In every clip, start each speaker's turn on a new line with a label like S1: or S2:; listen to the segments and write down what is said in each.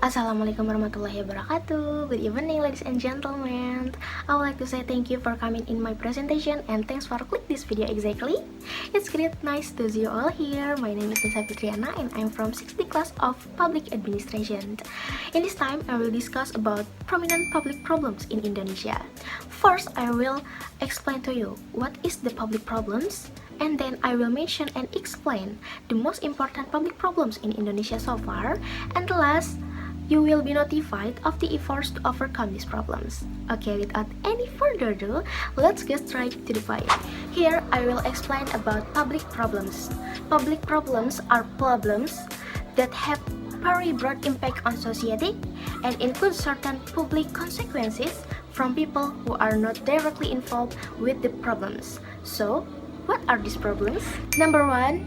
S1: Assalamualaikum warahmatullahi wabarakatuh. Good evening, ladies and gentlemen. I would like to say thank you for coming in my presentation and thanks for click this video exactly. It's great nice to see you all here. My name is Nisa Fitriana and I'm from 60th class of Public Administration. In this time, I will discuss about prominent public problems in Indonesia. First, I will explain to you what is the public problems, and then I will mention and explain the most important public problems in Indonesia so far, and last, you will be notified of the efforts to overcome these problems. Okay, without any further ado, let's get straight to the point. Here, I will explain about public problems. Public problems are problems that have very broad impact on society and include certain public consequences from people who are not directly involved with the problems. So, what are these problems? Number 1,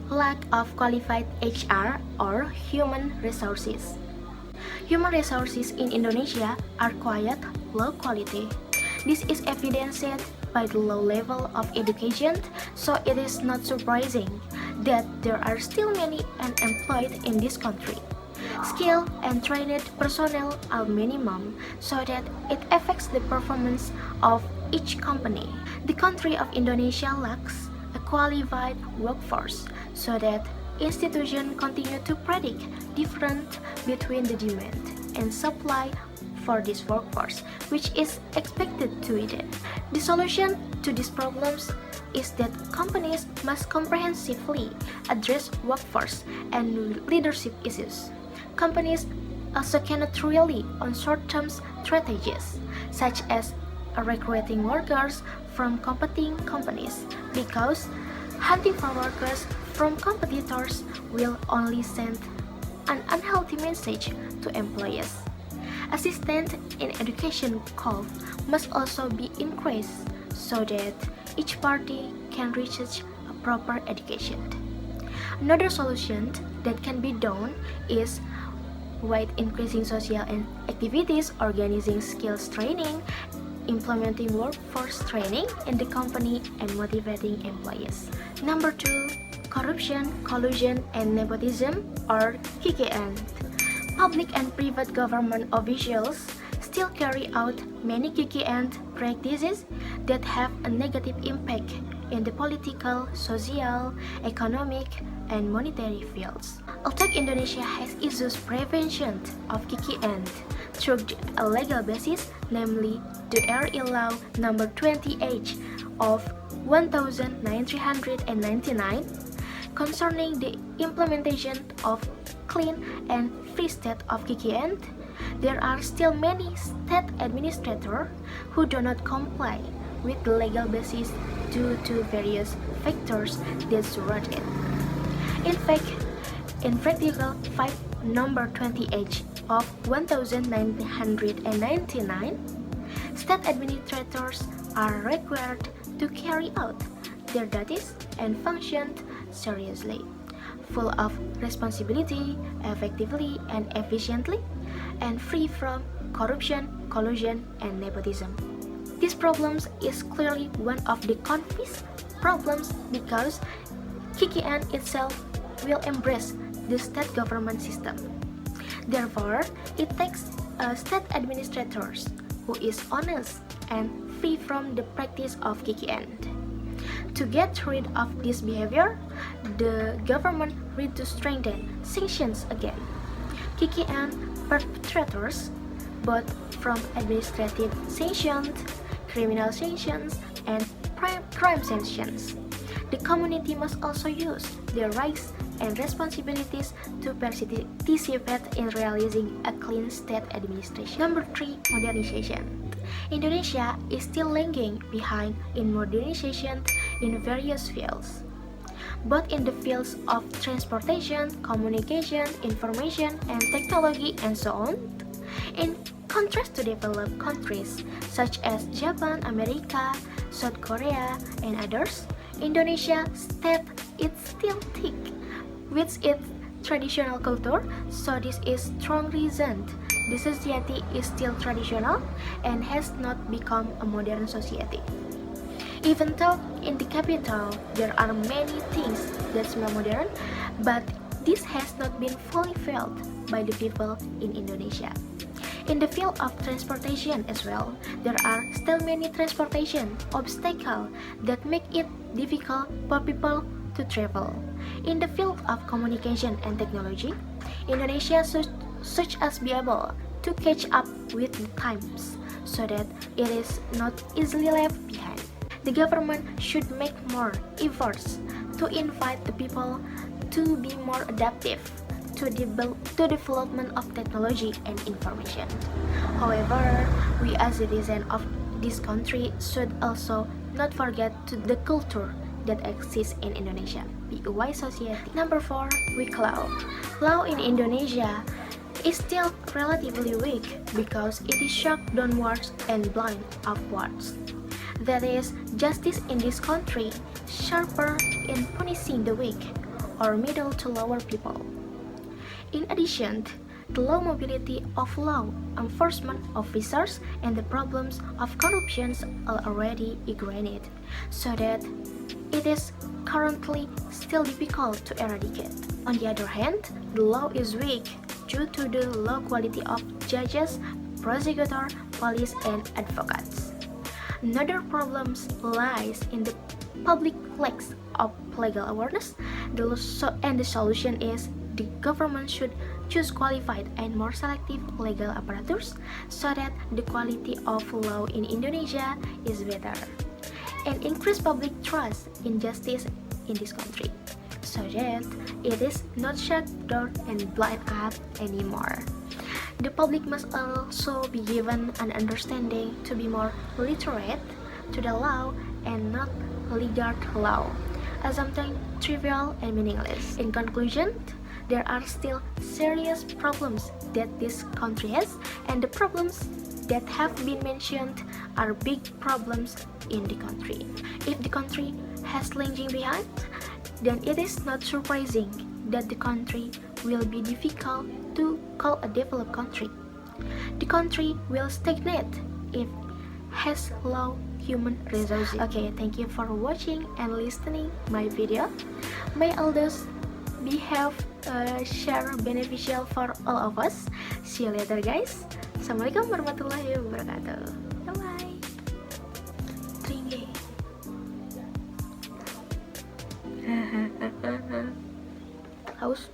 S1: lack of qualified HR or human resources. Human resources in Indonesia are quite low quality. This is evidenced by the low level of education, so it is not surprising that there are still many unemployed in this country. Skilled and trained personnel are minimum, so that it affects the performance of each company. The country of Indonesia lacks a qualified workforce, so that institutions continue to predict difference between the demand and supply for this workforce, which is expected to widen. The solution to these problems is that companies must comprehensively address workforce and leadership issues. Companies also cannot rely on short-term strategies, such as recruiting workers from competing companies, because hunting for workers from competitors will only send an unhealthy message to employers. Assistance in education cost must also be increased so that each party can reach a proper education. Another solution that can be done is with increasing social activities, organizing skills training, implementing workforce training in the company, and motivating employees. Number 2, corruption, collusion, and nepotism, or KKN. Public and private government officials still carry out many KKN practices that have a negative impact in the political, social, economic, and monetary fields. Although Indonesia has issued prevention of KKN through a legal basis, namely the RE Law number 28 of 1999 concerning the implementation of clean and free state of KKN, there are still many state administrators who do not comply with the legal basis due to various factors that surround it. In fact, in Article 5 number 28 of 1999, state administrators are required to carry out their duties and function seriously, full of responsibility, effectively and efficiently, and free from corruption, collusion, and nepotism. This problem is clearly one of the confused problems because KKN itself will embrace the state government system. Therefore, it takes a state administrator who is honest and free from the practice of KKN. To get rid of this behavior, the government need to strengthen sanctions again. KKN perpetrators, both from administrative sanctions, criminal sanctions, and crime sanctions. The community must also use their rights and responsibilities to participate in realizing a clean state administration. Number 3, modernization. Indonesia is still lagging behind in modernization in various fields, both in the fields of transportation, communication, information, and technology, and so on. In contrast to developed countries such as Japan, America, South Korea, and others, Indonesia state is still thick with its traditional culture, so this is strong reason the society is still traditional and has not become a modern society. Even though in the capital there are many things that smell modern, but this has not been fully felt by the people in Indonesia. In the field of transportation as well, there are still many transportation obstacles that make it difficult for people to travel. In the field of communication and technology, Indonesia should as be able to catch up with the times so that it is not easily left behind. The government should make more efforts to invite the people to be more adaptive to development of technology and information. However, we as citizens of this country should also not forget the culture that exists in Indonesia. Be a wise society. Number 4, weak law. Law in Indonesia is still relatively weak because it is sharp downwards and blind upwards. That is, justice in this country sharper in punishing the weak or middle to lower people. In addition, the low mobility of law enforcement officers and the problems of corruption are already ingrained, so that it is currently still difficult to eradicate. On the other hand, the law is weak due to the low quality of judges, prosecutors, police, and advocates. Another problem lies in the public lack of legal awareness, and the solution is the government should choose qualified and more selective legal apparatus so that the quality of law in Indonesia is better, and increase public trust in justice in this country so that it is not shut down and blind up anymore. The public must also be given an understanding to be more literate to the law and not legal law as something trivial and meaningless. In conclusion, there are still serious problems that this country has, and the problems that have been mentioned are big problems in the country. If the country has lagging behind, then it is not surprising that the country will be difficult to call a developed country. The country will stagnate if has low human resources. Okay, thank you for watching and listening my video. May all those behave share beneficial for all of us. See you later guys. Assalamualaikum warahmatullahi wabarakatuh. Bye bye. Tringe. Haus.